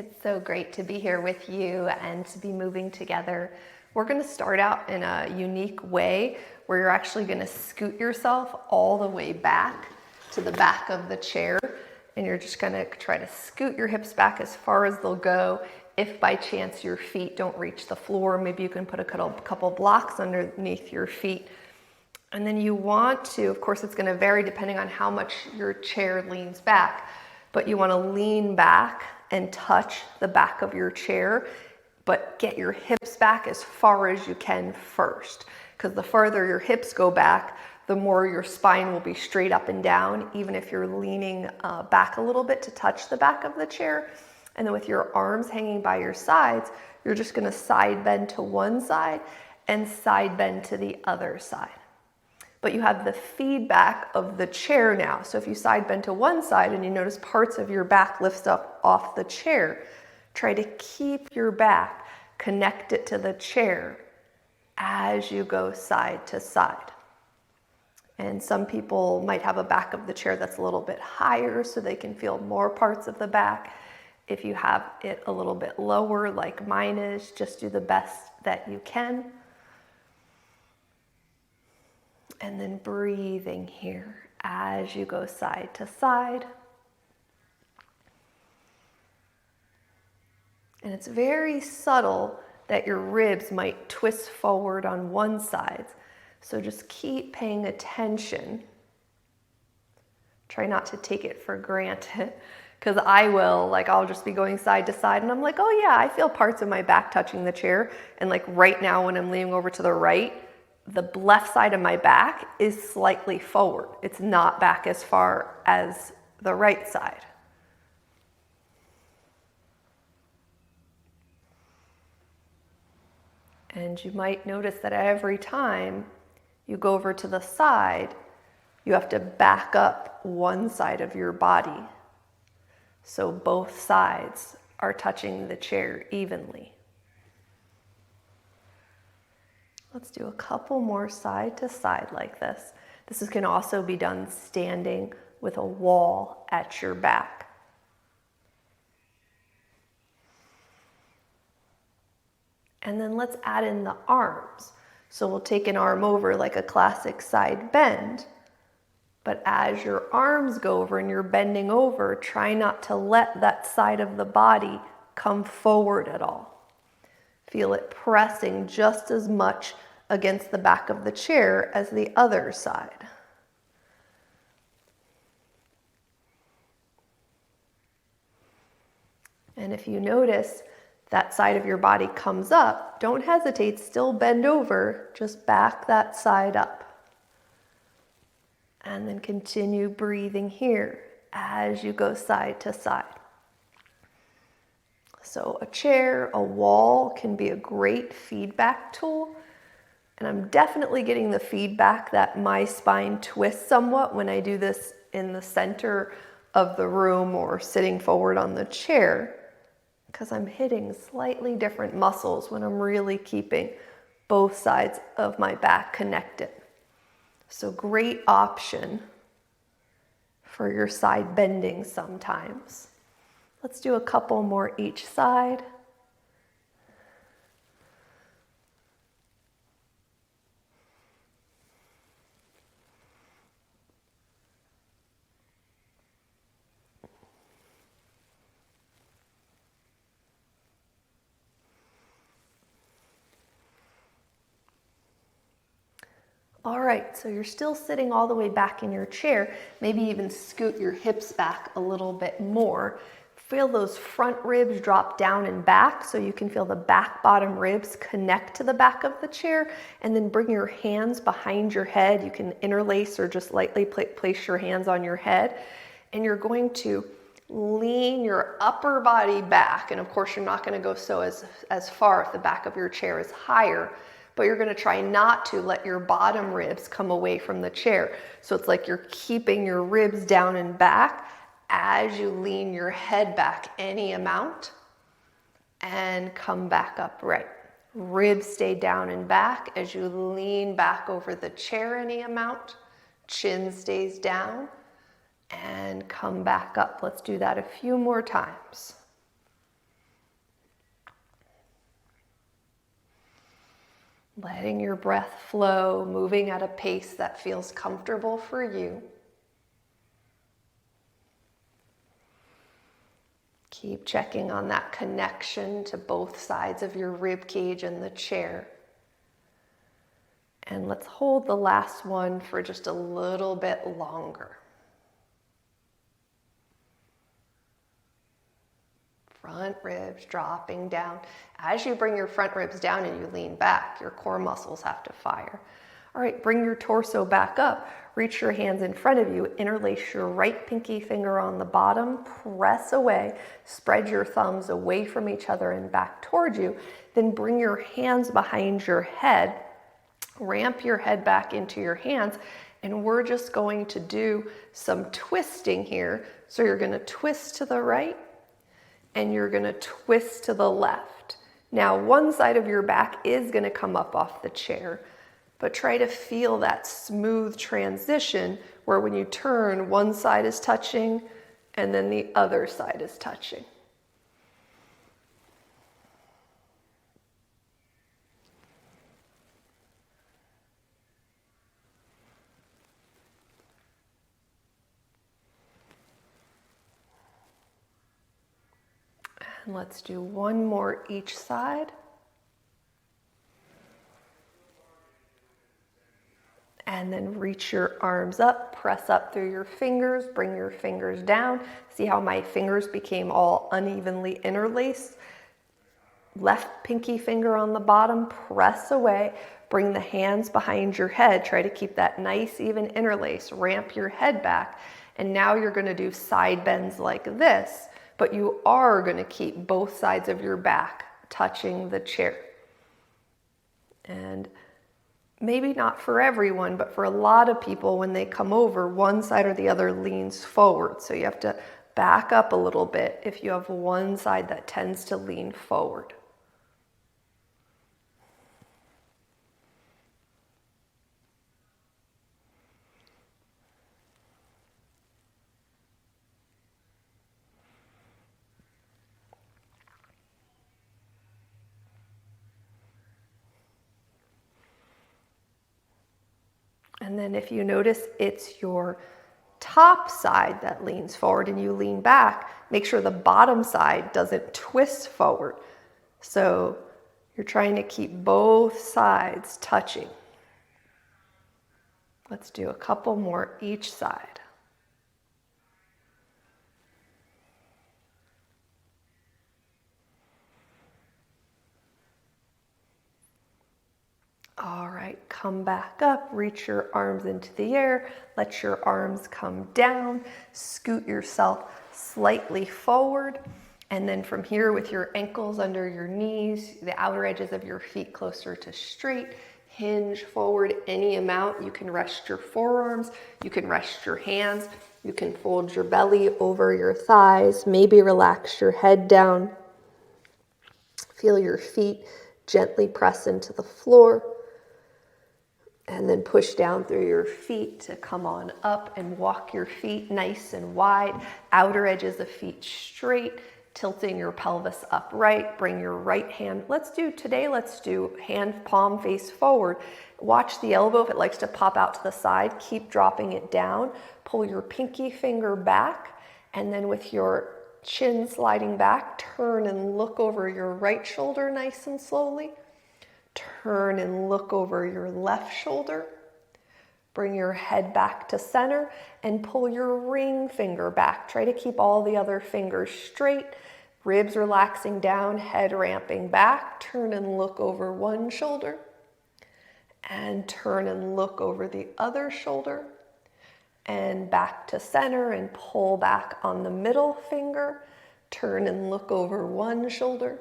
It's so great to be here with you and to be moving together. We're going to start out in a unique way where you're actually going to scoot yourself all the way back to the back of the chair, and you're just going to try to scoot your hips back as far as they'll go. If by chance your feet don't reach the floor, maybe you can put a couple blocks underneath your feet. And then you want to, of course it's going to vary depending on how much your chair leans back, but you want to lean back and touch the back of your chair, but get your hips back as far as you can first, because the farther your hips go back, the more your spine will be straight up and down, even if you're leaning back a little bit to touch the back of the chair. And then with your arms hanging by your sides, you're just going to side bend to one side and side bend to the other side. But you have the feedback of the chair now. So if you side bend to one side and you notice parts of your back lifts up off the chair, try to keep your back connected to the chair as you go side to side. And some people might have a back of the chair that's a little bit higher so they can feel more parts of the back. If you have it a little bit lower like mine is, just do the best that you can. And then breathing here as you go side to side. And it's very subtle that your ribs might twist forward on one side. So just keep paying attention. Try not to take it for granted, because I'll just be going side to side and I'm like, oh yeah, I feel parts of my back touching the chair. And like right now when I'm leaning over to the right, the left side of my back is slightly forward. It's not back as far as the right side. And you might notice that every time you go over to the side, you have to back up one side of your body. So both sides are touching the chair evenly. Let's do a couple more side to side like this. This can also be done standing with a wall at your back. And then let's add in the arms. So we'll take an arm over like a classic side bend. But as your arms go over and you're bending over, try not to let that side of the body come forward at all. Feel it pressing just as much against the back of the chair as the other side. And if you notice that side of your body comes up, don't hesitate, still bend over, just back that side up. And then continue breathing here as you go side to side. So a chair, a wall can be a great feedback tool. And I'm definitely getting the feedback that my spine twists somewhat when I do this in the center of the room or sitting forward on the chair, because I'm hitting slightly different muscles when I'm really keeping both sides of my back connected. So great option for your side bending sometimes. Let's do a couple more each side. All right, so you're still sitting all the way back in your chair. Maybe even scoot your hips back a little bit more. Feel those front ribs drop down and back so you can feel the back bottom ribs connect to the back of the chair, and then bring your hands behind your head. You can interlace or just lightly place your hands on your head, and you're going to lean your upper body back. And of course, you're not going to go as far if the back of your chair is higher, but you're going to try not to let your bottom ribs come away from the chair. So it's like you're keeping your ribs down and back as you lean your head back any amount and come back upright. Ribs stay down and back as you lean back over the chair any amount. Chin stays down and come back up. Let's do that a few more times. Letting your breath flow, moving at a pace that feels comfortable for you. Keep checking on that connection to both sides of your rib cage and the chair. And let's hold the last one for just a little bit longer. Front ribs dropping down. As you bring your front ribs down and you lean back, your core muscles have to fire. All right, bring your torso back up. Reach your hands in front of you. Interlace your right pinky finger on the bottom. Press away. Spread your thumbs away from each other and back towards you. Then bring your hands behind your head. Ramp your head back into your hands. And we're just going to do some twisting here. So you're going to twist to the right and you're going to twist to the left. Now, one side of your back is going to come up off the chair, but try to feel that smooth transition where when you turn, one side is touching and then the other side is touching. And let's do one more each side. And then reach your arms up, press up through your fingers, bring your fingers down. See how my fingers became all unevenly interlaced? Left pinky finger on the bottom, press away. Bring the hands behind your head. Try to keep that nice even interlace. Ramp your head back. And now you're going to do side bends like this, but you are going to keep both sides of your back touching the chair. And maybe not for everyone, but for a lot of people, when they come over, one side or the other leans forward. So you have to back up a little bit if you have one side that tends to lean forward. And then if you notice it's your top side that leans forward and you lean back, make sure the bottom side doesn't twist forward. So you're trying to keep both sides touching. Let's do a couple more each side. All right, come back up, reach your arms into the air, let your arms come down, scoot yourself slightly forward, and then from here with your ankles under your knees, the outer edges of your feet closer to straight, hinge forward any amount. You can rest your forearms, you can rest your hands, you can fold your belly over your thighs, maybe relax your head down. Feel your feet gently press into the floor. And then push down through your feet to come on up and walk your feet nice and wide. Outer edges of feet straight, tilting your pelvis upright. Bring your right hand. Let's do hand palm face forward. Watch the elbow if it likes to pop out to the side. Keep dropping it down. Pull your pinky finger back. And then with your chin sliding back, turn and look over your right shoulder nice and slowly. Turn and look over your left shoulder. Bring your head back to center and pull your ring finger back. Try to keep all the other fingers straight. Ribs relaxing down, head ramping back. Turn and look over one shoulder. And turn and look over the other shoulder. And back to center and pull back on the middle finger. Turn and look over one shoulder.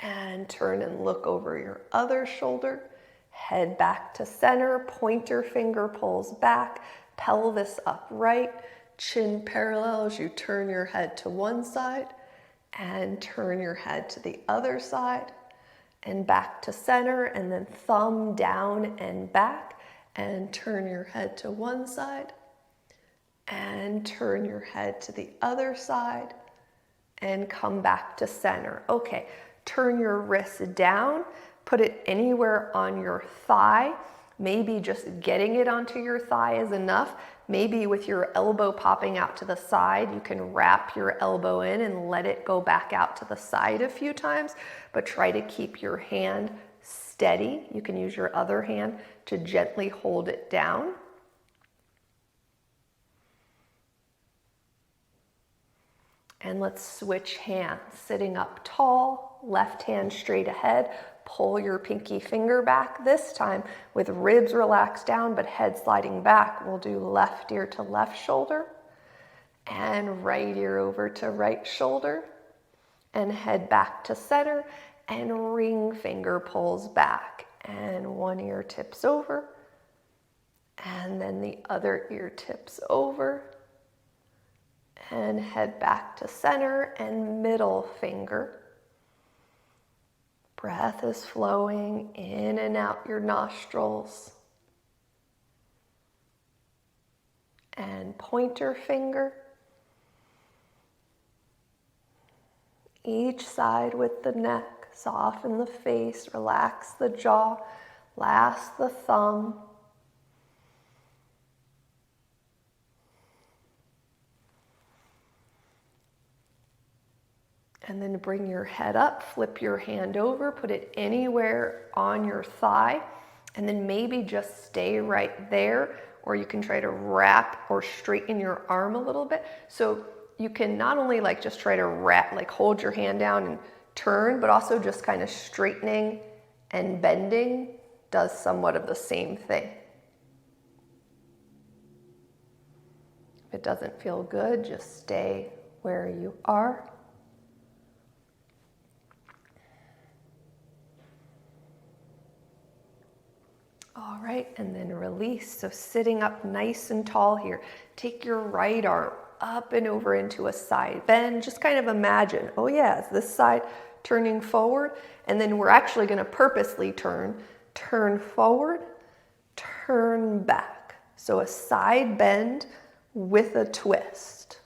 And turn and look over your other shoulder. Head back to center, pointer finger pulls back, pelvis upright, chin parallel as you turn your head to one side and turn your head to the other side and back to center, and then thumb down and back and turn your head to one side and turn your head to the other side and come back to center. Okay. Turn your wrists down, Put it anywhere on your thigh. Maybe just getting it onto your thigh is enough. Maybe with your elbow popping out to the side, you can wrap your elbow in and let it go back out to the side a few times, but try to keep your hand steady. You can use your other hand to gently hold it down. And let's switch hands. Sitting up tall, left hand straight ahead. Pull your pinky finger back, this time with ribs relaxed down but head sliding back. We'll do left ear to left shoulder and right ear over to right shoulder and head back to center and ring finger pulls back and one ear tips over and then the other ear tips over and head back to center and middle finger. Breath is flowing in and out your nostrils. And pointer finger. Each side with the neck. Soften the face, relax the jaw, last the thumb. And then bring your head up, flip your hand over, put it anywhere on your thigh, and then maybe just stay right there, or you can try to wrap or straighten your arm a little bit. So you can not only like just try to wrap, like hold your hand down and turn, but also just kind of straightening and bending does somewhat of the same thing. If it doesn't feel good, just stay where you are. All right, and then release. So sitting up nice and tall here. Take your right arm up and over into a side bend. Just kind of imagine, oh yeah, it's this side turning forward, and then we're actually going to purposely turn forward, turn back. So a side bend with a twist.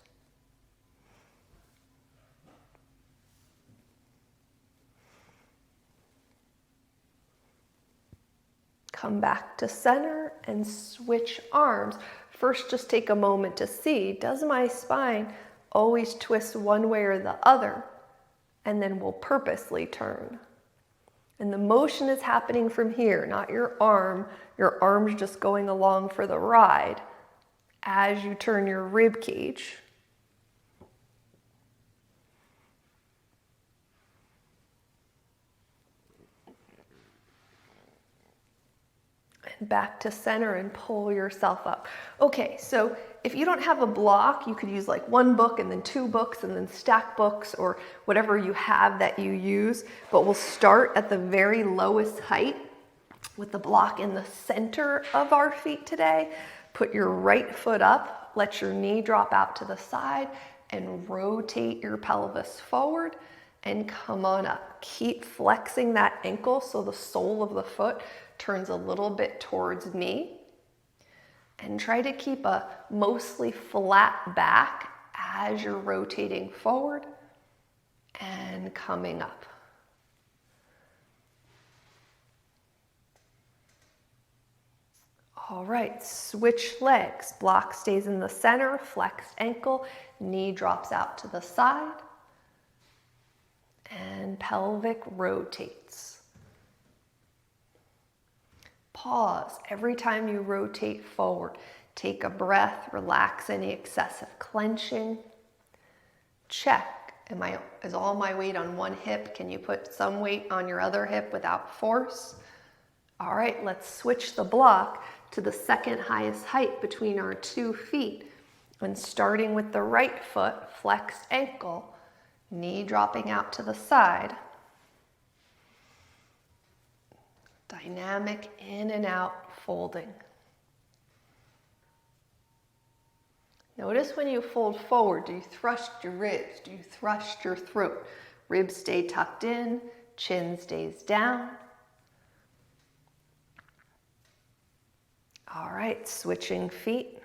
Come back to center and switch arms. First, just take a moment to see, does my spine always twist one way or the other? And then we'll purposely turn. And the motion is happening from here, not your arm. Your arm's just going along for the ride as you turn your rib cage. Back to center and pull yourself up. Okay, so if you don't have a block, you could use like one book and then two books and then stack books or whatever you have that you use. But we'll start at the very lowest height with the block in the center of our feet today. Put your right foot up, let your knee drop out to the side and rotate your pelvis forward and come on up. Keep flexing that ankle so the sole of the foot turns a little bit towards me, and try to keep a mostly flat back as you're rotating forward and coming up. All right, switch legs. Block stays in the center, flexed ankle, knee drops out to the side, and pelvic rotates. Pause every time you rotate forward. Take a breath, relax any excessive clenching. Check, is all my weight on one hip? Can you put some weight on your other hip without force? All right, let's switch the block to the second highest height between our 2 feet. And starting with the right foot, flexed ankle, knee dropping out to the side. Dynamic in and out, folding. Notice when you fold forward, do you thrust your ribs? Do you thrust your throat? Ribs stay tucked in, chin stays down. All right, switching feet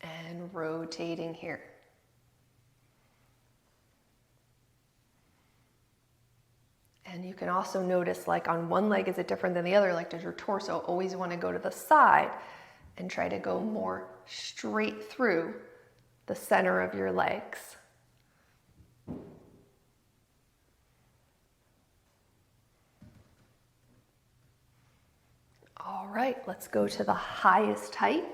and rotating here. And you can also notice, like, on one leg, is it different than the other? Like, does your torso always want to go to the side? And try to go more straight through the center of your legs. All right, let's go to the highest height.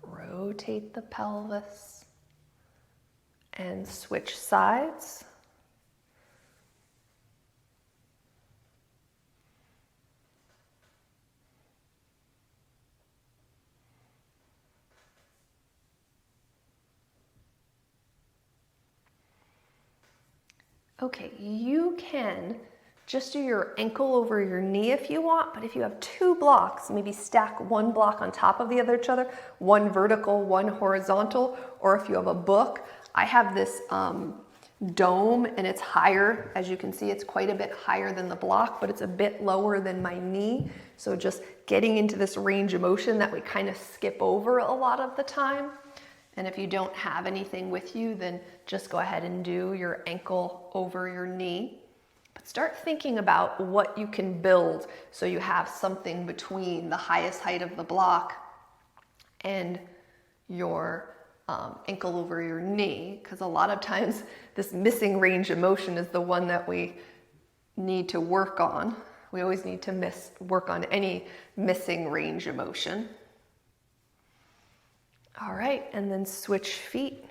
Rotate the pelvis and switch sides. Okay, you can just do your ankle over your knee if you want, but if you have two blocks, maybe stack one block on top of the other each other, one vertical, one horizontal, or if you have a book. I have this dome and it's higher. As you can see, it's quite a bit higher than the block, but it's a bit lower than my knee. So just getting into this range of motion that we kind of skip over a lot of the time. And if you don't have anything with you, then just go ahead and do your ankle over your knee. But start thinking about what you can build so you have something between the highest height of the block and your ankle over your knee, because a lot of times this missing range of motion is the one that we need to work on. We always need to work on any missing range of motion. All right, and then switch feet.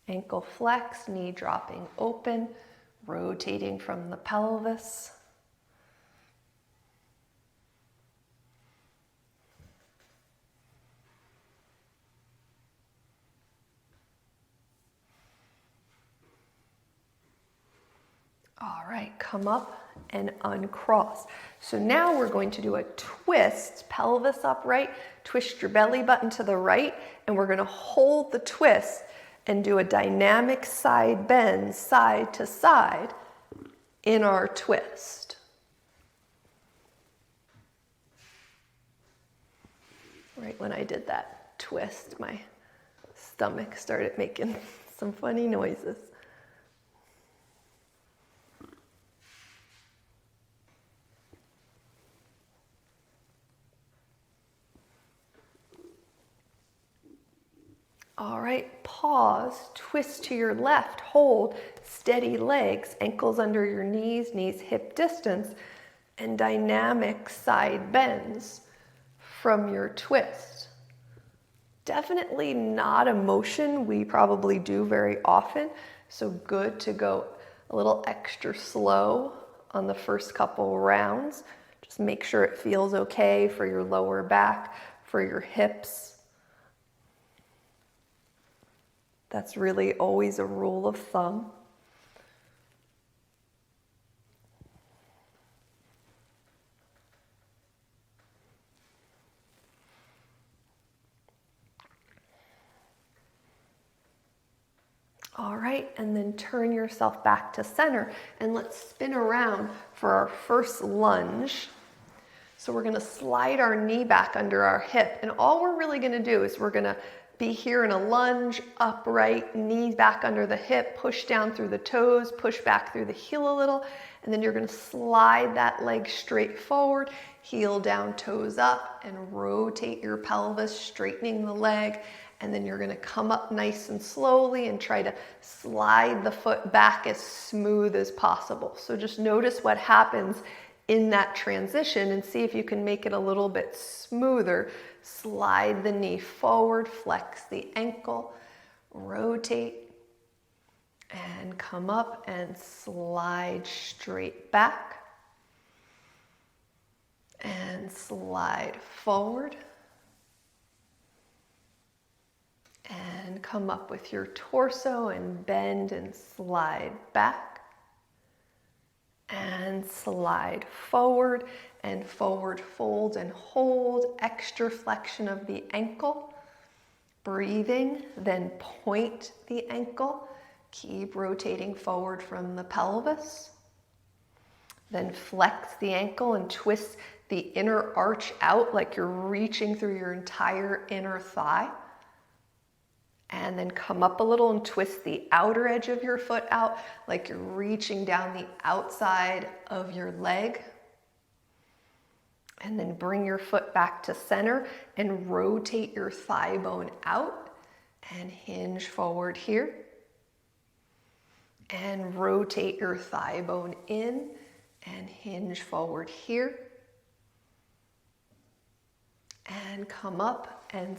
Ankle flex, knee dropping open, rotating from the pelvis. All right, come up and uncross. So now we're going to do a twist, pelvis upright, twist your belly button to the right, and we're going to hold the twist and do a dynamic side bend, side to side in our twist. Right when I did that twist, my stomach started making some funny noises. All right, pause, twist to your left, hold, steady legs, ankles under your knees, knees hip distance, and dynamic side bends from your twist. Definitely not a motion we probably do very often, so good to go a little extra slow on the first couple rounds. Just make sure it feels okay for your lower back, for your hips. That's really always a rule of thumb. All right, and then turn yourself back to center and let's spin around for our first lunge. So we're gonna slide our knee back under our hip, and all we're really gonna do is we're gonna be here in a lunge, upright, knee back under the hip, push down through the toes, push back through the heel a little, and then you're gonna slide that leg straight forward, heel down, toes up, and rotate your pelvis, straightening the leg, and then you're gonna come up nice and slowly and try to slide the foot back as smooth as possible. So just notice what happens in that transition and see if you can make it a little bit smoother. Slide the knee forward, flex the ankle, rotate, and come up and slide straight back. And slide forward. And come up with your torso and bend and slide back. And slide forward and forward fold and hold, extra flexion of the ankle. Breathing, then point the ankle. Keep rotating forward from the pelvis. Then flex the ankle and twist the inner arch out like you're reaching through your entire inner thigh. And then come up a little and twist the outer edge of your foot out like you're reaching down the outside of your leg. And then bring your foot back to center and rotate your thigh bone out and hinge forward here. And rotate your thigh bone in and hinge forward here. And come up and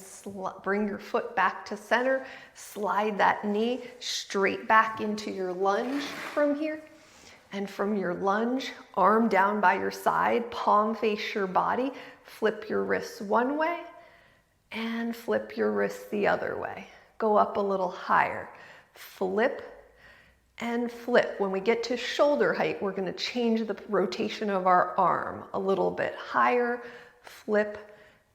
bring your foot back to center. Slide that knee straight back into your lunge from here. And from your lunge, arm down by your side, palm face your body, flip your wrists one way and flip your wrists the other way. Go up a little higher. Flip and flip. When we get to shoulder height, we're going to change the rotation of our arm a little bit higher. Flip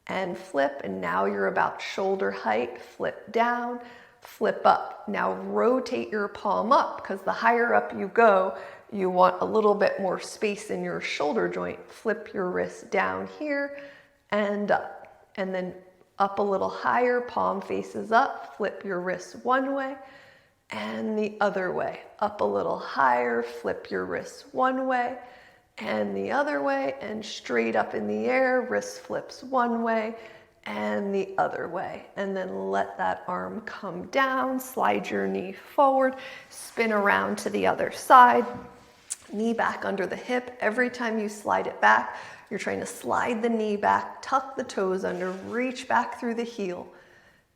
and flip, and now you're about shoulder height. Flip down, flip up. Now rotate your palm up, because the higher up you go, you want a little bit more space in your shoulder joint. Flip your wrist down here and up, and then up a little higher, palm faces up. Flip your wrist one way and the other way. Up a little higher, flip your wrist one way and the other way, and straight up in the air, wrist flips one way and the other way. And then let that arm come down, slide your knee forward, spin around to the other side, knee back under the hip. Every time you slide it back, you're trying to slide the knee back, tuck the toes under, reach back through the heel.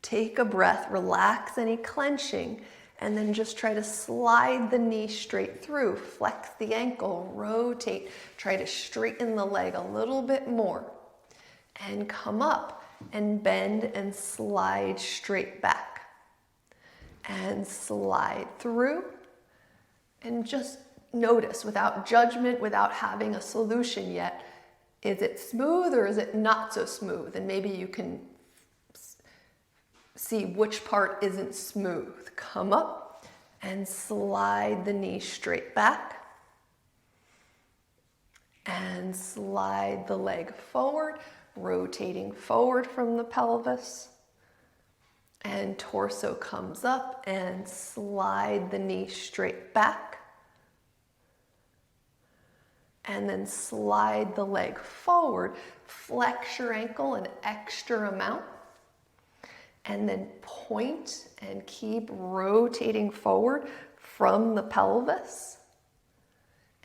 Take a breath, relax any clenching, and then just try to slide the knee straight through. Flex the ankle, rotate, try to straighten the leg a little bit more. And come up and bend and slide straight back. And slide through. And just notice, without judgment, without having a solution yet, is it smooth or is it not so smooth? And maybe you can see which part isn't smooth. Come up and slide the knee straight back. And slide the leg forward, rotating forward from the pelvis. And torso comes up and slide the knee straight back. And then slide the leg forward, flex your ankle an extra amount, and then point and keep rotating forward from the pelvis.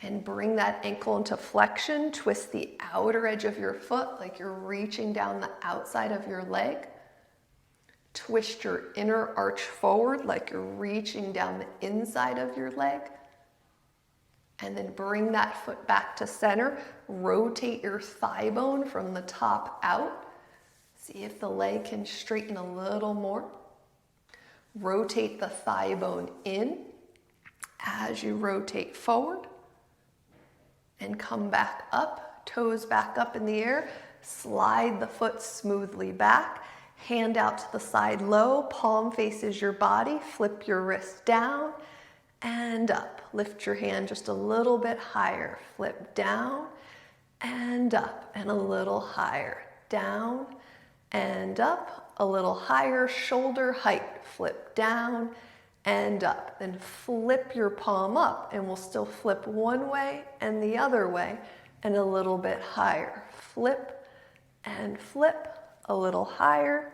And bring that ankle into flexion, twist the outer edge of your foot like you're reaching down the outside of your leg. Twist your inner arch forward like you're reaching down the inside of your leg. And then bring that foot back to center. Rotate your thigh bone from the top out. See if the leg can straighten a little more. Rotate the thigh bone in as you rotate forward. And come back up, toes back up in the air. Slide the foot smoothly back. Hand out to the side low, palm faces your body. Flip your wrist down and up. Lift your hand just a little bit higher. Flip down and up, and a little higher. Down and up, a little higher, shoulder height. Flip down and up. Then flip your palm up, and we'll still flip one way and the other way, and a little bit higher. Flip and flip, a little higher.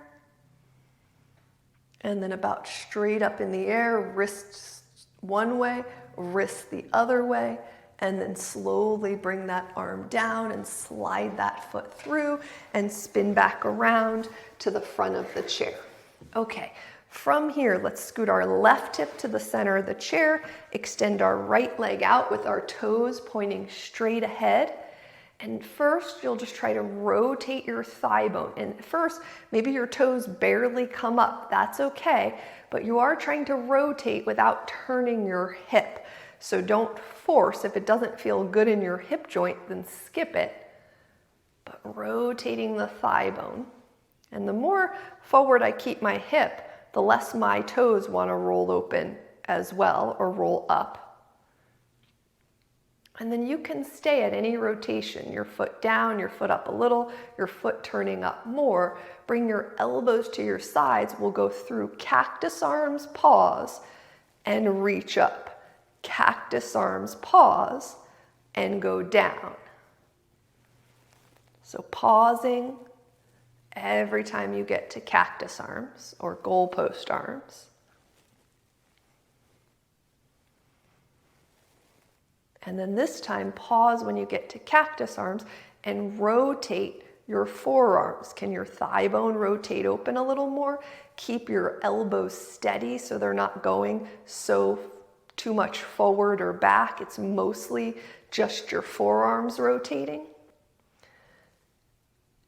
And then about straight up in the air, wrists one way, wrist the other way, and then slowly bring that arm down and slide that foot through and spin back around to the front of the chair. Okay, from here, let's scoot our left hip to the center of the chair, extend our right leg out with our toes pointing straight ahead. And first, you'll just try to rotate your thigh bone. And first, maybe your toes barely come up. That's okay, but you are trying to rotate without turning your hip. So don't force. If it doesn't feel good in your hip joint, then skip it. But rotating the thigh bone. And the more forward I keep my hip, the less my toes want to roll open as well or roll up. And then you can stay at any rotation, your foot down, your foot up a little, your foot turning up more. Bring your elbows to your sides. We'll go through cactus arms, pause, and reach up. Cactus arms, pause, and go down. So pausing every time you get to cactus arms or goalpost arms. And then this time, pause when you get to cactus arms and rotate your forearms. Can your thigh bone rotate open a little more? Keep your elbows steady so they're not going so too much forward or back. It's mostly just your forearms rotating.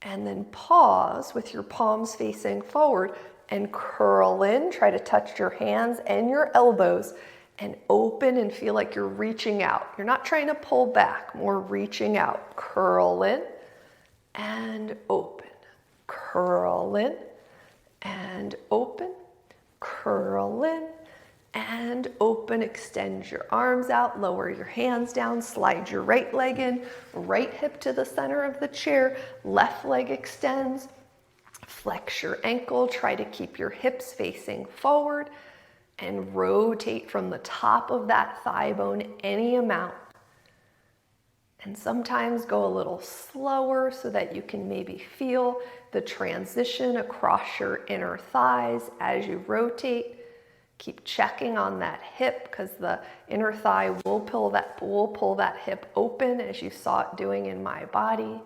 And then pause with your palms facing forward and curl in. Try to touch your hands and your elbows and open and feel like you're reaching out. You're not trying to pull back, more reaching out. Curl in and open. Curl in and open. Curl in and open. Extend your arms out, lower your hands down, slide your right leg in, right hip to the center of the chair, left leg extends. Flex your ankle, try to keep your hips facing forward. And rotate from the top of that thigh bone any amount. And sometimes go a little slower so that you can maybe feel the transition across your inner thighs as you rotate. Keep checking on that hip because the inner thigh will pull that hip open as you saw it doing in my body.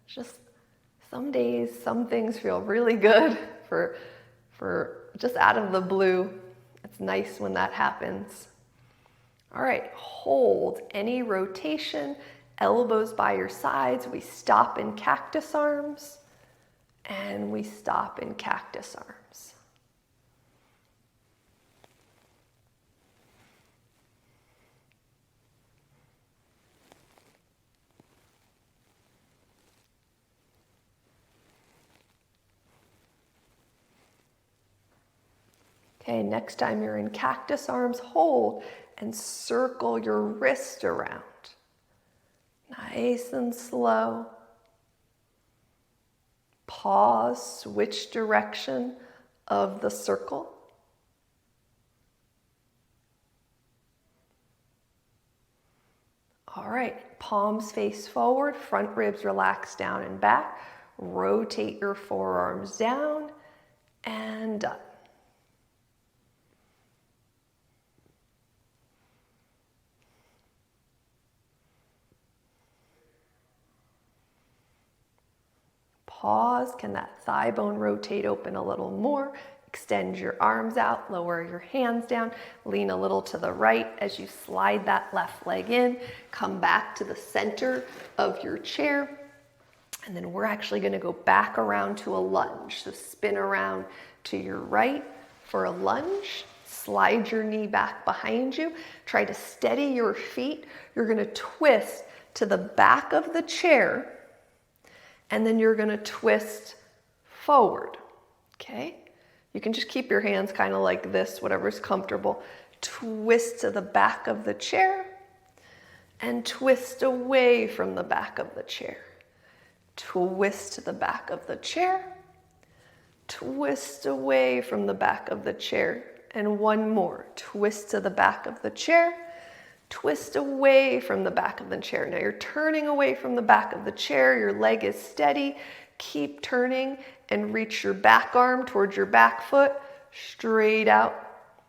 Just some days, some things feel really good for just out of the blue. It's nice when that happens. All right, hold any rotation, elbows by your sides. We stop in cactus arms and we stop in cactus arms. Okay, next time you're in cactus arms, hold and circle your wrist around. Nice and slow. Pause, switch direction of the circle. All right, palms face forward, front ribs relax down and back. Rotate your forearms down and up. Pause. Can that thigh bone rotate open a little more? Extend your arms out, lower your hands down, lean a little to the right as you slide that left leg in. Come back to the center of your chair. And then we're actually going to go back around to a lunge. So spin around to your right for a lunge. Slide your knee back behind you. Try to steady your feet. You're going to twist to the back of the chair. And then you're going to twist forward, okay? You can just keep your hands kind of like this, whatever's comfortable. Twist to the back of the chair and twist away from the back of the chair. Twist to the back of the chair, twist away from the back of the chair. And one more, twist to the back of the chair, twist away from the back of the chair. Now you're turning away from the back of the chair. Your leg is steady. Keep turning and reach your back arm towards your back foot. Straight out.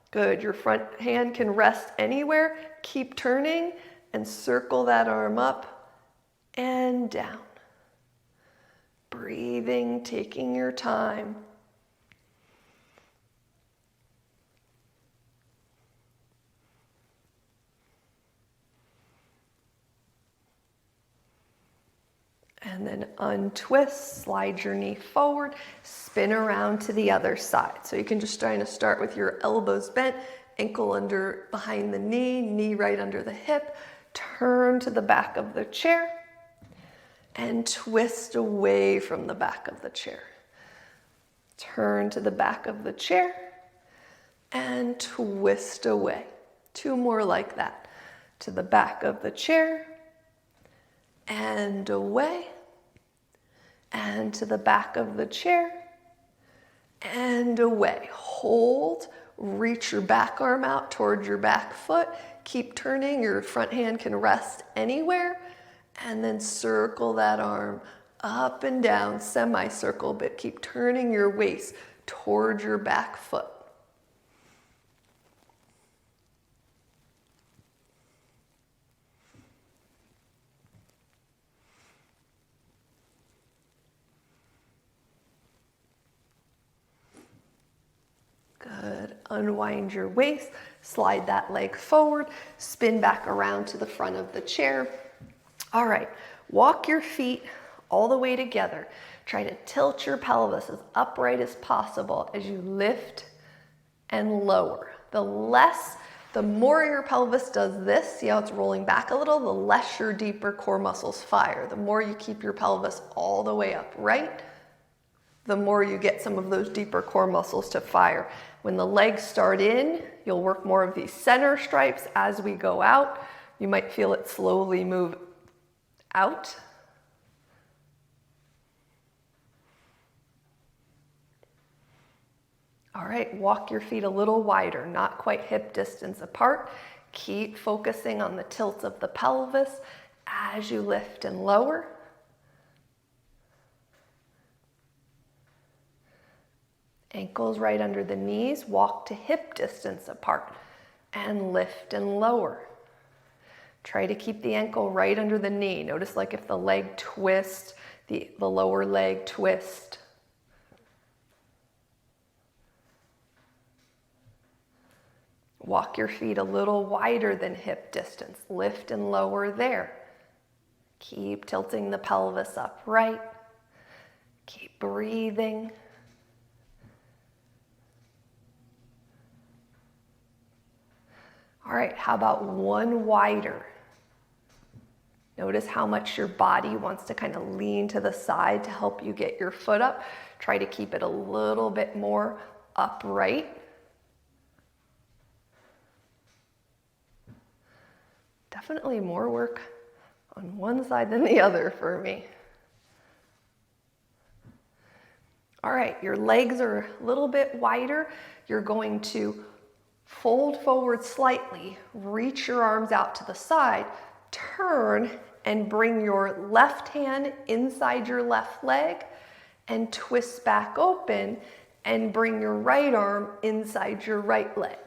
Good. Your front hand can rest anywhere. Keep turning and circle that arm up and down. Breathing, taking your time. And then untwist, slide your knee forward, spin around to the other side. So you can just try to start with your elbows bent, ankle under behind the knee, knee right under the hip, turn to the back of the chair. and twist away from the back of the chair. Turn to the back of the chair and twist away. 2 more like that. To the back of the chair and away, and to the back of the chair and away. Hold, reach your back arm out towards your back foot. Keep turning, your front hand can rest anywhere, and then circle that arm up and down, semicircle, but keep turning your waist towards your back foot. Good. Unwind your waist, slide that leg forward, spin back around to the front of the chair. All right, walk your feet all the way together. Try to tilt your pelvis as upright as possible as you lift and lower. The more your pelvis does this, see how it's rolling back a little, the less your deeper core muscles fire. The more you keep your pelvis all the way upright, the more you get some of those deeper core muscles to fire. When the legs start in, you'll work more of these center stripes. As we go out, you might feel it slowly move out. All right, walk your feet a little wider, not quite hip distance apart. Keep focusing on the tilt of the pelvis as you lift and lower. Ankles right under the knees, walk to hip distance apart and lift and lower. Try to keep the ankle right under the knee. Notice like if the leg twists, the lower leg twist. Walk your feet a little wider than hip distance. Lift and lower there. Keep tilting the pelvis upright. Keep breathing. All right, how about one wider? Notice how much your body wants to kind of lean to the side to help you get your foot up. Try to keep it a little bit more upright. Definitely more work on one side than the other for me. All right, your legs are a little bit wider. You're going to fold forward slightly, reach your arms out to the side, turn and bring your left hand inside your left leg and twist back open and bring your right arm inside your right leg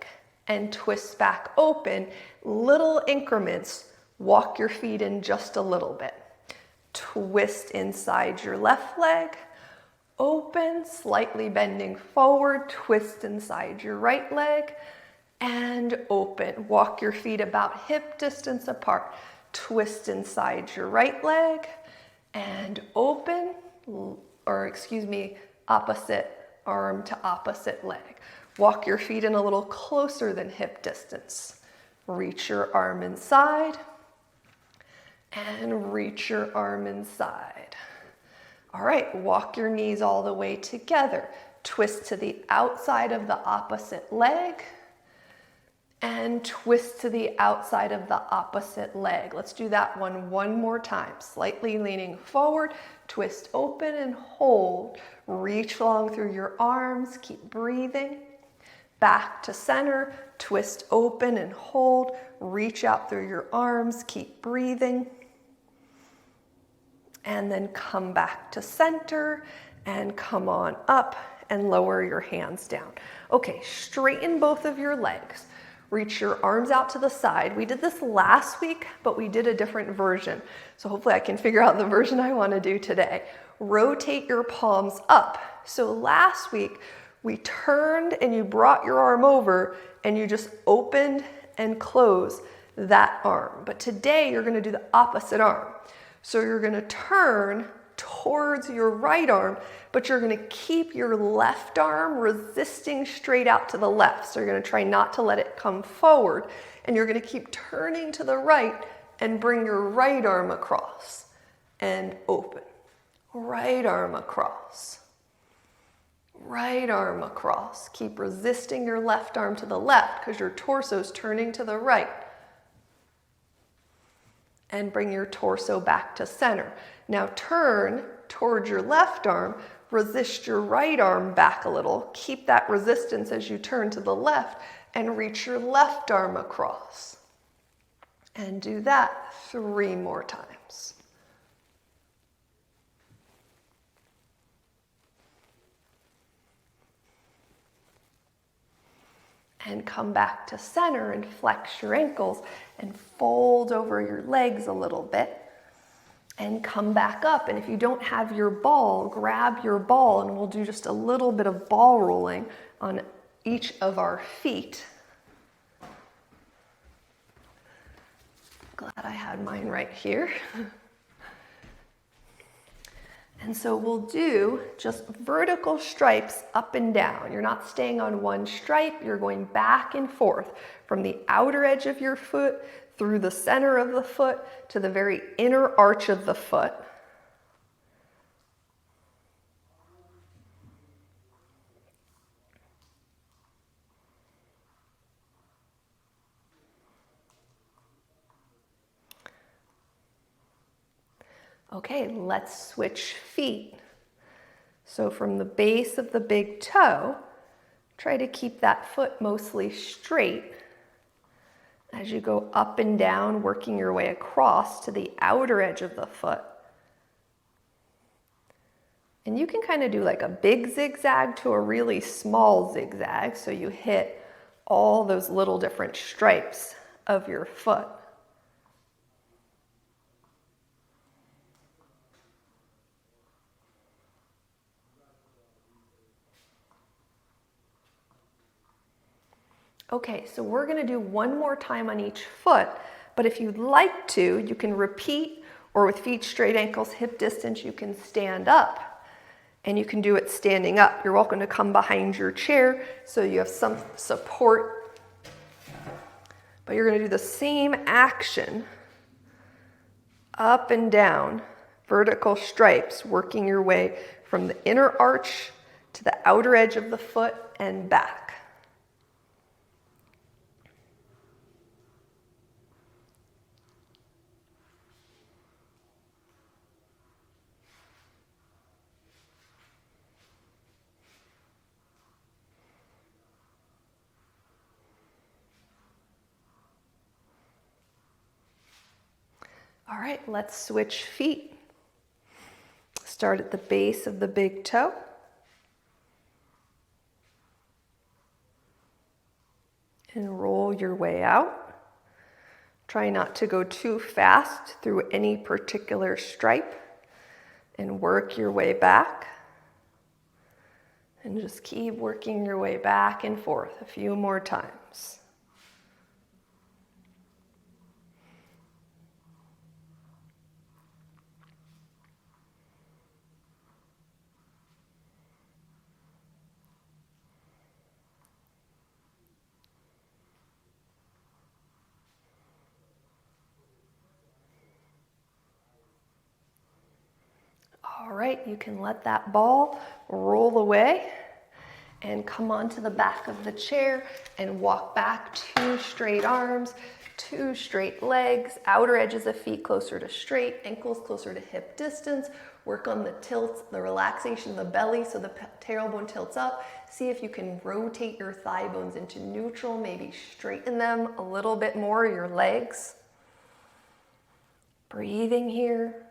and twist back open. Little increments, walk your feet in just a little bit. Twist inside your left leg, open, slightly bending forward, twist inside your right leg, and open. Walk your feet about hip distance apart. Twist inside your right leg and open, opposite arm to opposite leg. Walk your feet in a little closer than hip distance. Reach your arm inside and reach your arm inside. All right, walk your knees all the way together. Twist to the outside of the opposite leg and twist to the outside of the opposite leg. Let's do that one more time. Slightly leaning forward, twist open and hold. Reach long through your arms, keep breathing. Back to center, twist open and hold. Reach out through your arms, keep breathing. And then come back to center and come on up and lower your hands down. Okay, straighten both of your legs. Reach your arms out to the side. We did this last week, but we did a different version. So hopefully I can figure out the version I want to do today. Rotate your palms up. So last week we turned and you brought your arm over and you just opened and closed that arm. But today you're going to do the opposite arm. So you're going to turn towards your right arm, but you're going to keep your left arm resisting straight out to the left. So you're going to try not to let it come forward, and you're going to keep turning to the right and bring your right arm across. and open. Right arm across. Right arm across. Keep resisting your left arm to the left because your torso is turning to the right. And bring your torso back to center. Now turn towards your left arm, resist your right arm back a little. Keep that resistance as you turn to the left and reach your left arm across. And do that 3 more times. And come back to center and flex your ankles and fold over your legs a little bit. And come back up. And if you don't have your ball, grab your ball and we'll do just a little bit of ball rolling on each of our feet. Glad I had mine right here. And so we'll do just vertical stripes up and down. You're not staying on one stripe, you're going back and forth from the outer edge of your foot through the center of the foot to the very inner arch of the foot. Okay, let's switch feet. So from the base of the big toe, try to keep that foot mostly straight as you go up and down, working your way across to the outer edge of the foot. And you can kind of do like a big zigzag to a really small zigzag, so you hit all those little different stripes of your foot. Okay, so we're going to do one more time on each foot, but if you'd like to, you can repeat, or with feet straight, ankles hip distance, you can stand up, and you can do it standing up. You're welcome to come behind your chair so you have some support, but you're going to do the same action, up and down, vertical stripes, working your way from the inner arch to the outer edge of the foot and back. All right, let's switch feet. Start at the base of the big toe. And roll your way out. Try not to go too fast through any particular stripe. And work your way back. And just keep working your way back and forth a few more times. All right, you can let that ball roll away and come onto the back of the chair and walk back, 2 straight arms, 2 straight legs, outer edges of feet closer to straight, ankles closer to hip distance. Work on the tilts, the relaxation of the belly so the tailbone tilts up. See if you can rotate your thigh bones into neutral, maybe straighten them a little bit more, your legs. Breathing here.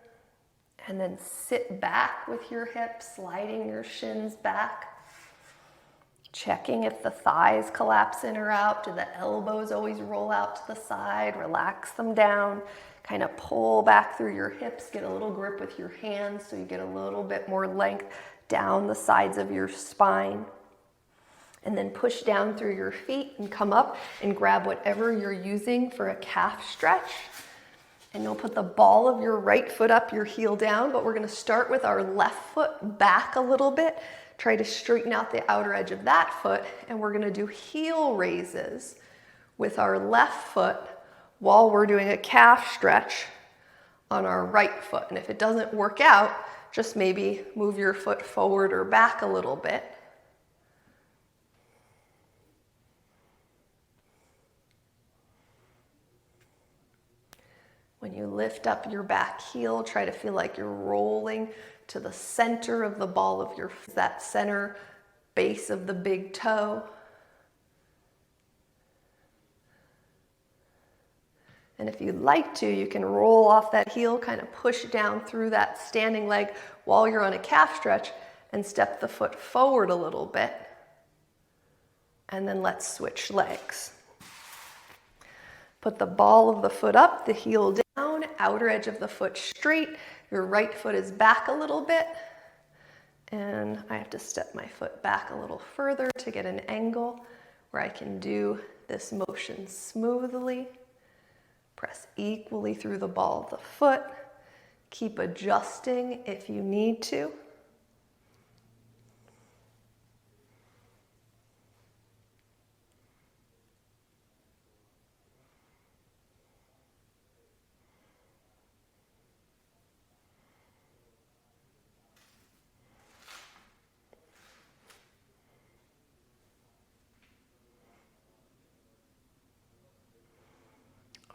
And then sit back with your hips, sliding your shins back. Checking if the thighs collapse in or out. Do the elbows always roll out to the side? Relax them down. Kind of pull back through your hips. Get a little grip with your hands so you get a little bit more length down the sides of your spine. And then push down through your feet and come up and grab whatever you're using for a calf stretch. And you'll put the ball of your right foot up, your heel down, but we're going to start with our left foot back a little bit. Try to straighten out the outer edge of that foot, and we're going to do heel raises with our left foot while we're doing a calf stretch on our right foot. And if it doesn't work out, just maybe move your foot forward or back a little bit. When you lift up your back heel, try to feel like you're rolling to the center of the ball of your foot, that center base of the big toe. And if you'd like to, you can roll off that heel, kind of push down through that standing leg while you're on a calf stretch and step the foot forward a little bit. And then let's switch legs. Put the ball of the foot up, the heel down, outer edge of the foot straight. Your right foot is back a little bit. And I have to step my foot back a little further to get an angle where I can do this motion smoothly. Press equally through the ball of the foot. Keep adjusting if you need to.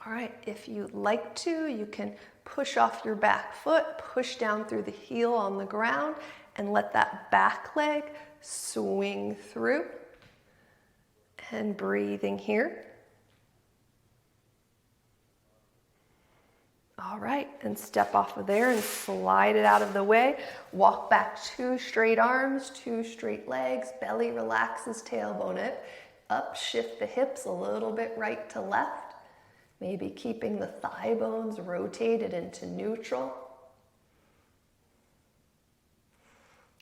All right, if you'd like to, you can push off your back foot, push down through the heel on the ground, and let that back leg swing through. And breathing here. All right, and step off of there and slide it out of the way. Walk back 2 straight arms, 2 straight legs, belly relaxes, tailbone up, shift the hips a little bit right to left. Maybe keeping the thigh bones rotated into neutral.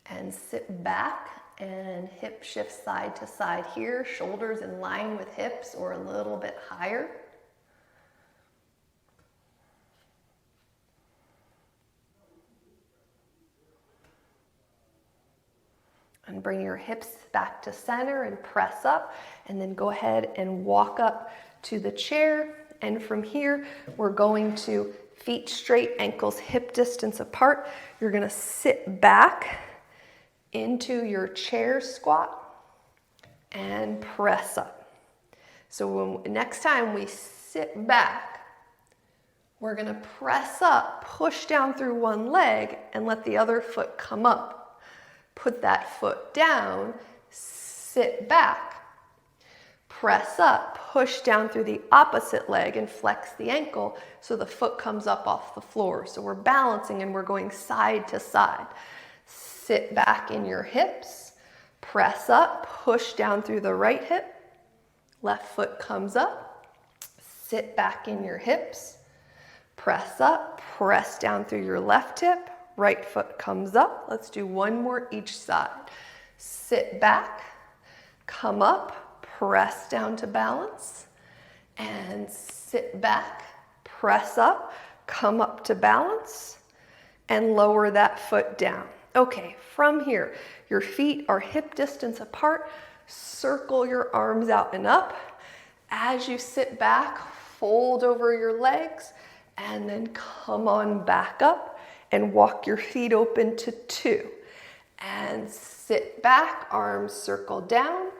And sit back and hip shift side to side here. Shoulders in line with hips or a little bit higher. And bring your hips back to center and press up. And then go ahead and walk up to the chair. And from here, we're going to feet straight, ankles hip distance apart. You're gonna sit back into your chair squat and press up. So next time we sit back, we're gonna press up, push down through one leg and let the other foot come up. Put that foot down, sit back. Press up, push down through the opposite leg and flex the ankle so the foot comes up off the floor. So we're balancing and we're going side to side. Sit back in your hips, press up, push down through the right hip, left foot comes up, sit back in your hips, press up, press down through your left hip, right foot comes up. Let's do one more each side. Sit back, come up, press down to balance, and sit back, press up, come up to balance, and lower that foot down. Okay, from here, your feet are hip distance apart. Circle your arms out and up. As you sit back, fold over your legs, and then come on back up and walk your feet open to 2. And sit back, arms circle down.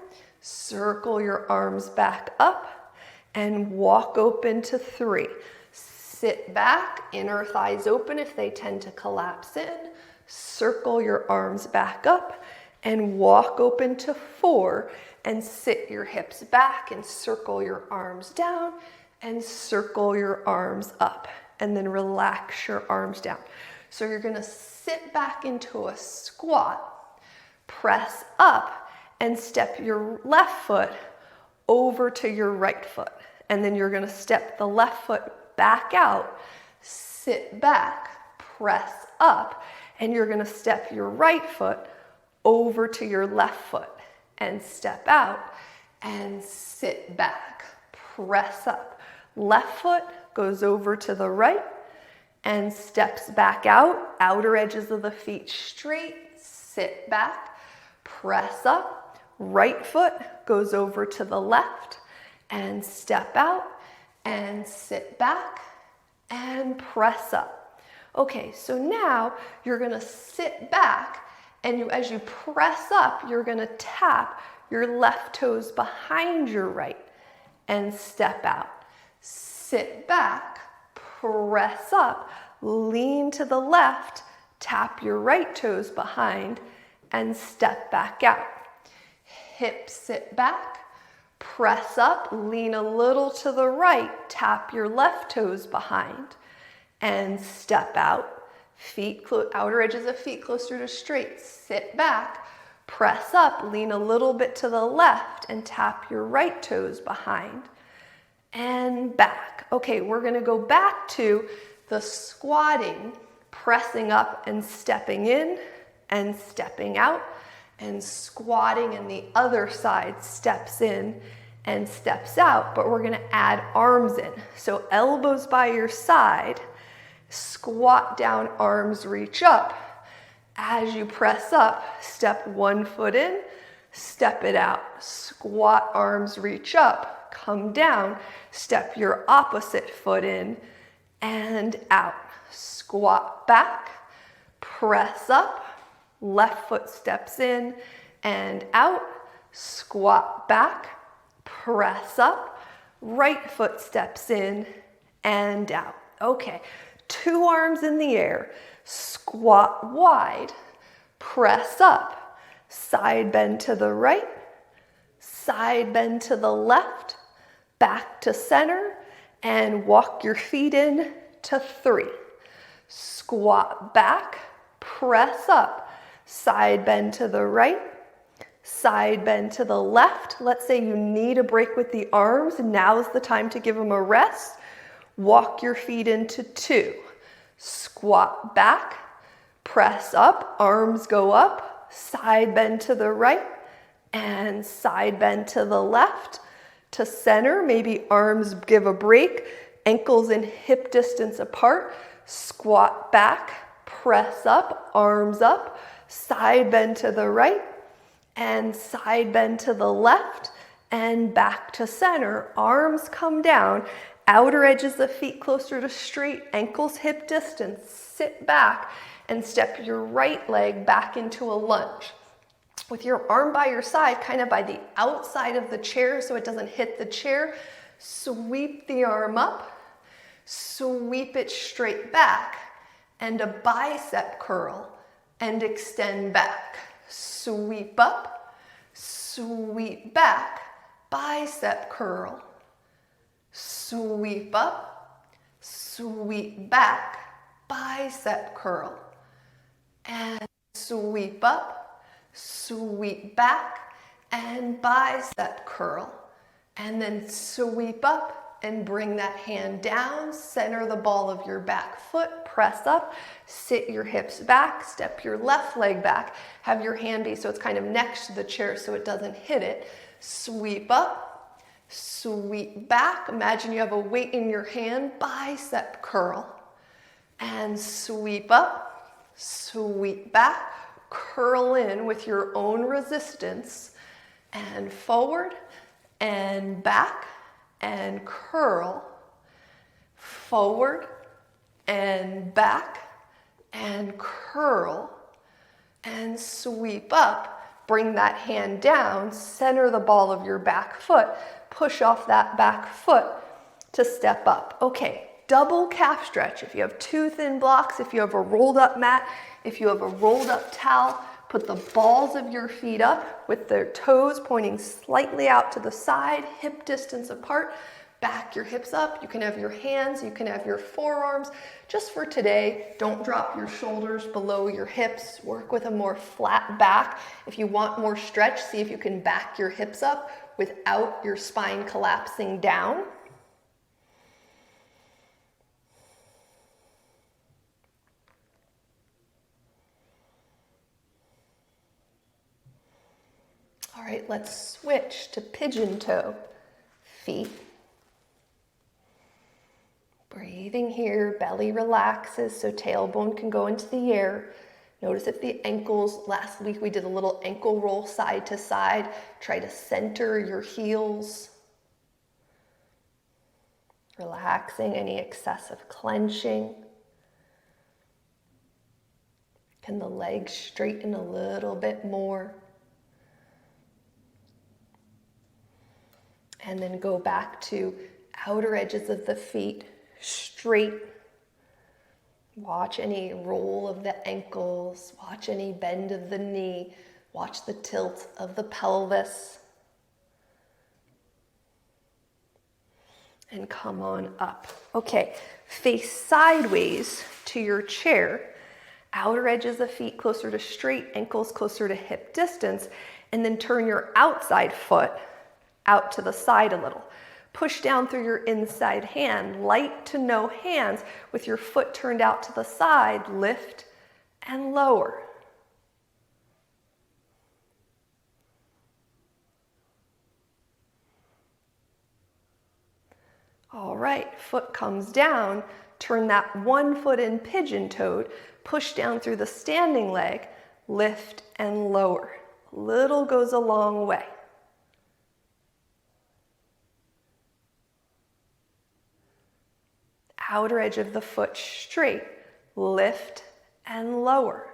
Circle your arms back up and walk open to 3. Sit back, inner thighs open if they tend to collapse in. Circle your arms back up and walk open to 4 and sit your hips back and circle your arms down and circle your arms up and then relax your arms down. So you're gonna sit back into a squat, press up, and step your left foot over to your right foot. And then you're gonna step the left foot back out, sit back, press up, and you're gonna step your right foot over to your left foot and step out and sit back, press up. Left foot goes over to the right and steps back out, outer edges of the feet straight, sit back, press up. Right foot goes over to the left and step out and sit back and press up. Okay, so now you're gonna sit back, and as you press up, you're gonna tap your left toes behind your right and step out. Sit back, press up, lean to the left, tap your right toes behind, and step back out. Hips sit back, press up, lean a little to the right, tap your left toes behind, and step out. Feet, outer edges of feet closer to straight. Sit back, press up, lean a little bit to the left, and tap your right toes behind, and back. Okay, we're gonna go back to the squatting, pressing up and stepping in and stepping out, and squatting, and the other side steps in and steps out, but we're gonna add arms in. So elbows by your side, squat down, arms reach up. As you press up, step one foot in, step it out. Squat, arms reach up, come down, step your opposite foot in and out. Squat back, press up, left foot steps in and out. Squat back, press up, right foot steps in and out. Okay, 2 arms in the air, squat wide, press up, side bend to the right, side bend to the left, back to center, and walk your feet in to 3. Squat back, press up, side bend to the right, side bend to the left. Let's say you need a break with the arms. Now's the time to give them a rest. Walk your feet into 2. Squat back, press up, arms go up, side bend to the right, and side bend to the left, to center. Maybe arms give a break, ankles and hip distance apart. Squat back, press up, arms up, side bend to the right, and side bend to the left, and back to center. Arms come down, outer edges of feet closer to straight, ankles hip distance. Sit back and step your right leg back into a lunge. With your arm by your side, kind of by the outside of the chair so it doesn't hit the chair, sweep the arm up, sweep it straight back, and a bicep curl, and extend back. Sweep up, sweep back, bicep curl. Sweep up, sweep back, bicep curl. And sweep up, sweep back, and bicep curl. And then sweep up and bring that hand down, center the ball of your back foot, press up, sit your hips back, step your left leg back, have your hand be so it's kind of next to the chair so it doesn't hit it. Sweep up, sweep back, imagine you have a weight in your hand, bicep curl. And sweep up, sweep back, curl in with your own resistance, and forward and back and curl, forward and back and curl, and sweep up. Bring that hand down, center the ball of your back foot, push off that back foot to step up. Okay, double calf stretch. If you have 2 thin blocks, if you have a rolled up mat, if you have a rolled up towel, put the balls of your feet up with their toes pointing slightly out to the side, hip distance apart. Back your hips up. You can have your hands, you can have your forearms. Just for today, don't drop your shoulders below your hips. Work with a more flat back. If you want more stretch, see if you can back your hips up without your spine collapsing down. All right, let's switch to pigeon toe feet. Breathing here, belly relaxes so tailbone can go into the air. Notice if the ankles, last week we did a little ankle roll side to side. Try to center your heels. Relaxing any excessive clenching. Can the legs straighten a little bit more? And then go back to outer edges of the feet, straight. Watch any roll of the ankles, watch any bend of the knee, watch the tilt of the pelvis. And come on up. Okay, face sideways to your chair, outer edges of feet closer to straight, ankles closer to hip distance, and then turn your outside foot out to the side a little. Push down through your inside hand, light to no hands, with your foot turned out to the side, lift and lower. All right, foot comes down, turn that one foot in pigeon-toed, push down through the standing leg, lift and lower. Little goes a long way. Outer edge of the foot straight, lift and lower.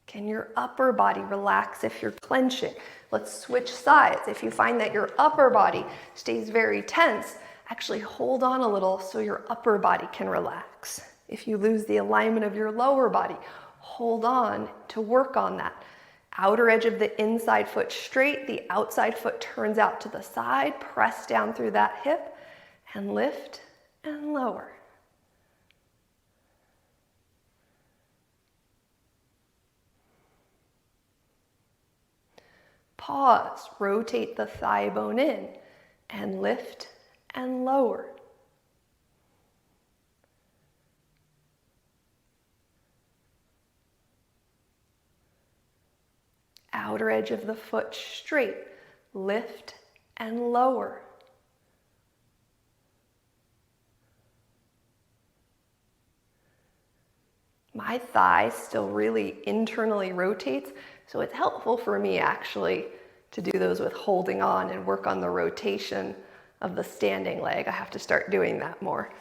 Can your upper body relax if you're clenching? Let's switch sides. If you find that your upper body stays very tense, actually hold on a little so your upper body can relax. If you lose the alignment of your lower body, hold on to work on that. Outer edge of the inside foot straight, the outside foot turns out to the side, press down through that hip and lift and lower. Pause, rotate the thigh bone in and lift and lower. Outer edge of the foot straight, lift and lower. My thigh still really internally rotates, so it's helpful for me actually to do those with holding on and work on the rotation of the standing leg. I have to start doing that more.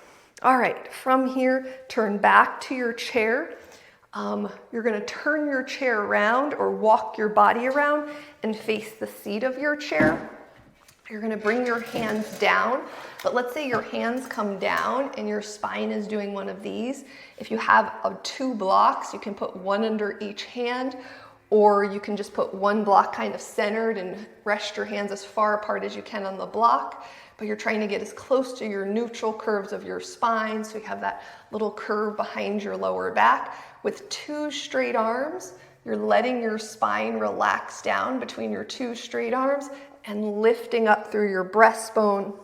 All right, from here, turn back to your chair. You're gonna turn your chair around or walk your body around and face the seat of your chair. You're gonna bring your hands down, but let's say your hands come down and your spine is doing one of these. If you have two blocks, you can put one under each hand, or you can just put one block kind of centered and rest your hands as far apart as you can on the block, but you're trying to get as close to your neutral curves of your spine, so you have that little curve behind your lower back. With two straight arms, you're letting your spine relax down between your two straight arms and lifting up through your breastbone.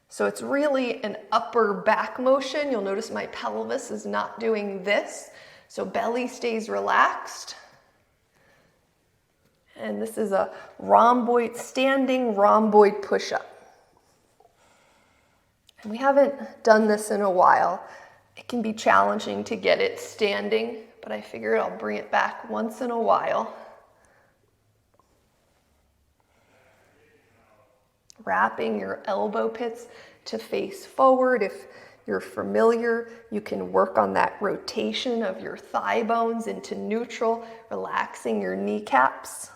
So it's really an upper back motion. You'll notice my pelvis is not doing this, so belly stays relaxed. And this is a rhomboid, standing rhomboid push-up. And we haven't done this in a while. It can be challenging to get it standing, but I figured I'll bring it back once in a while. Wrapping your elbow pits to face forward. If you're familiar, you can work on that rotation of your thigh bones into neutral, relaxing your kneecaps.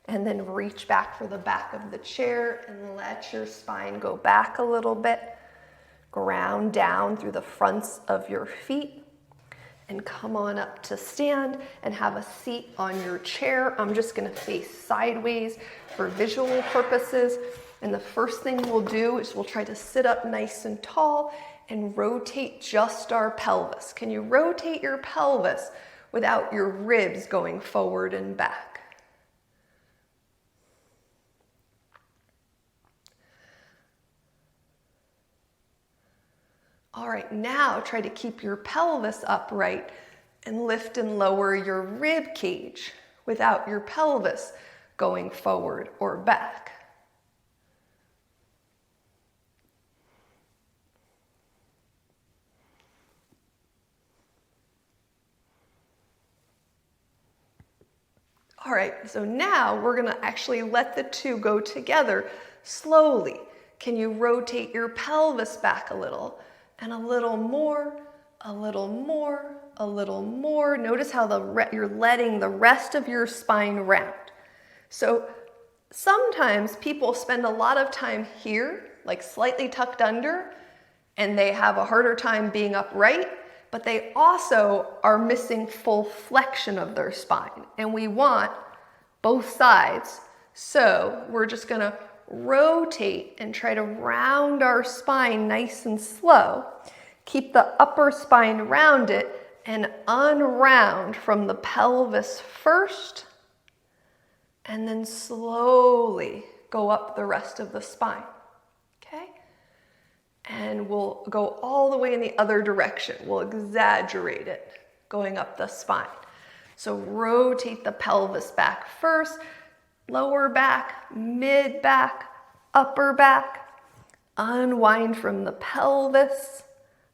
And then reach back for the back of the chair and let your spine go back a little bit. Ground down through the fronts of your feet and come on up to stand and have a seat on your chair. I'm just gonna face sideways for visual purposes. And the first thing we'll do is we'll try to sit up nice and tall and rotate just our pelvis. Can you rotate your pelvis without your ribs going forward and back? All right, now try to keep your pelvis upright and lift and lower your rib cage without your pelvis going forward or back. All right, so now we're gonna actually let the two go together. Slowly, can you rotate your pelvis back a little? And a little more, a little more, a little more. Notice how you're letting the rest of your spine round. So sometimes people spend a lot of time here, like slightly tucked under, and they have a harder time being upright, but they also are missing full flexion of their spine. And we want both sides. So we're just gonna rotate and try to round our spine nice and slow. Keep the upper spine rounded and unround from the pelvis first, and then slowly go up the rest of the spine, okay? And we'll go all the way in the other direction. We'll exaggerate it, going up the spine. So rotate the pelvis back first, lower back, mid back, upper back. Unwind from the pelvis,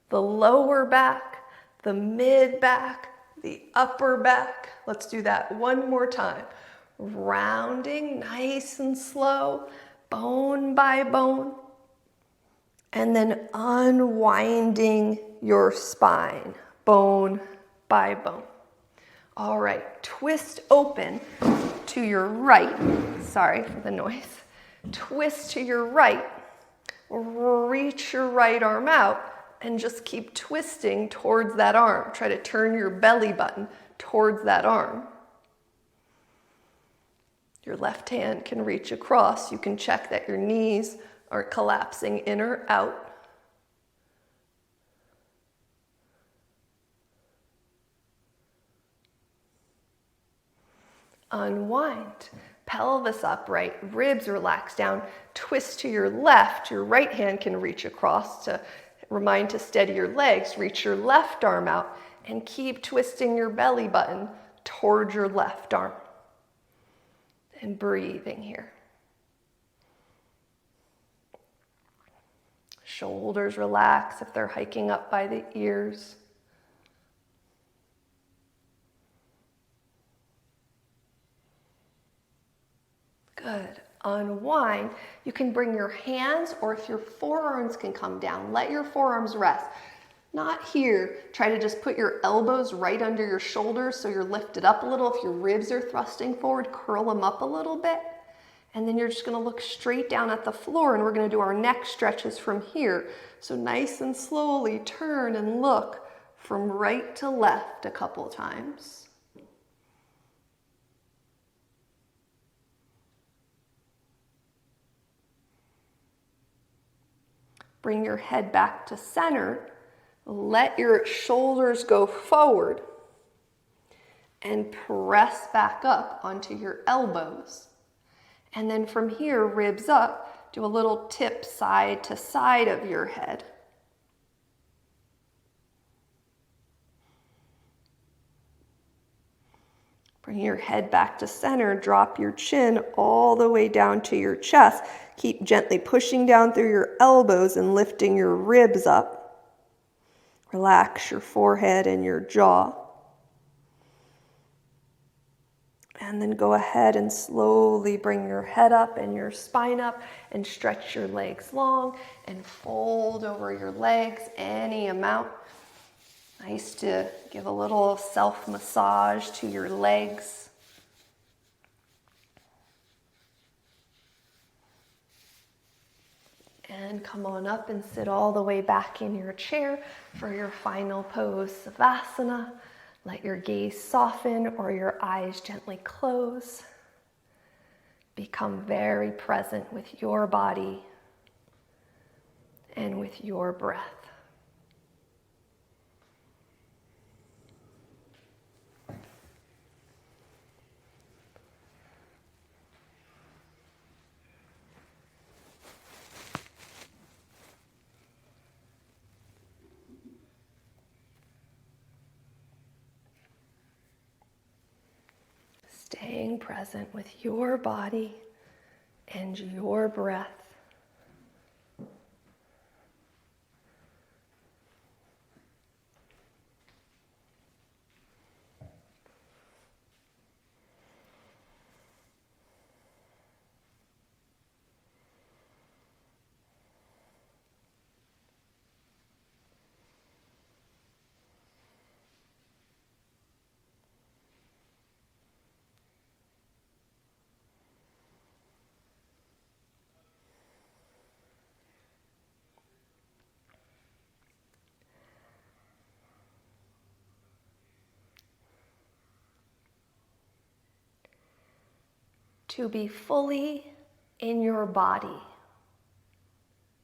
the lower back, the mid back, the upper back. Let's do that one more time. Rounding nice and slow, bone by bone. And then unwinding your spine, bone by bone. All right, twist open to your right. Sorry for the noise. Twist to your right. Reach your right arm out and just keep twisting towards that arm. Try to turn your belly button towards that arm. Your left hand can reach across. You can check that your knees aren't collapsing in or out. Unwind. Pelvis upright, ribs relax down. Twist to your left. Your right hand can reach across to remind to steady your legs. Reach your left arm out and keep twisting your belly button towards your left arm. And breathing here. Shoulders relax if they're hiking up by the ears. Good. Unwind. You can bring your hands, or if your forearms can come down, let your forearms rest. Not here. Try to just put your elbows right under your shoulders so you're lifted up a little. If your ribs are thrusting forward, curl them up a little bit. And then you're just going to look straight down at the floor, and we're going to do our neck stretches from here. So nice and slowly turn and look from right to left a couple times. Bring your head back to center. Let your shoulders go forward and press back up onto your elbows. And then from here, ribs up, do a little tip side to side of your head. Bring your head back to center, drop your chin all the way down to your chest. Keep gently pushing down through your elbows and lifting your ribs up. Relax your forehead and your jaw. And then go ahead and slowly bring your head up and your spine up and stretch your legs long and fold over your legs any amount. Nice to give a little self-massage to your legs. And come on up and sit all the way back in your chair for your final pose, Savasana. Let your gaze soften or your eyes gently close. Become very present with your body and with your breath. Staying present with your body and your breath. To be fully in your body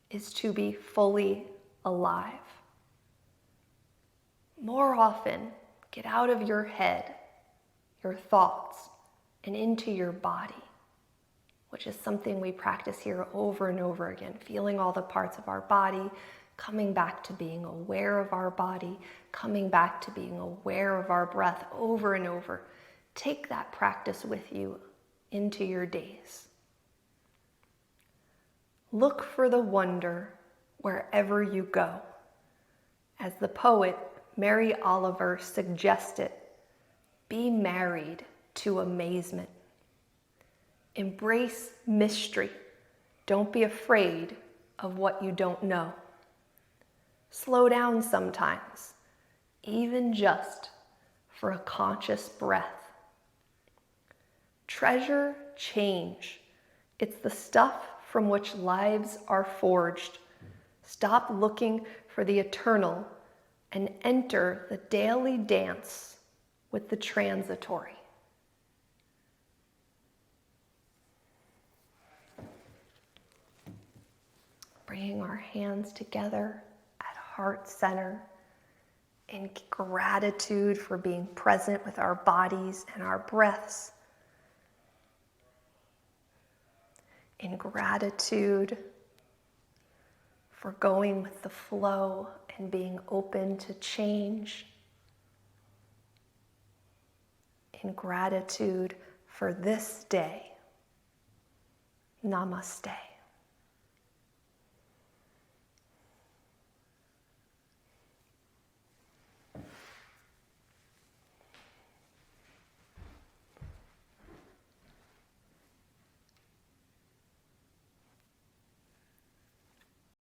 is to be fully alive. More often, get out of your head, your thoughts, and into your body, which is something we practice here over and over again, feeling all the parts of our body, coming back to being aware of our body, coming back to being aware of our breath over and over. Take that practice with you into your days. Look for the wonder wherever you go. As the poet Mary Oliver suggested, be married to amazement. Embrace mystery. Don't be afraid of what you don't know. Slow down sometimes, even just for a conscious breath. Treasure change. It's the stuff from which lives are forged. Stop looking for the eternal and enter the daily dance with the transitory. Bringing our hands together at heart center in gratitude for being present with our bodies and our breaths. In gratitude for going with the flow and being open to change. In gratitude for this day. Namaste.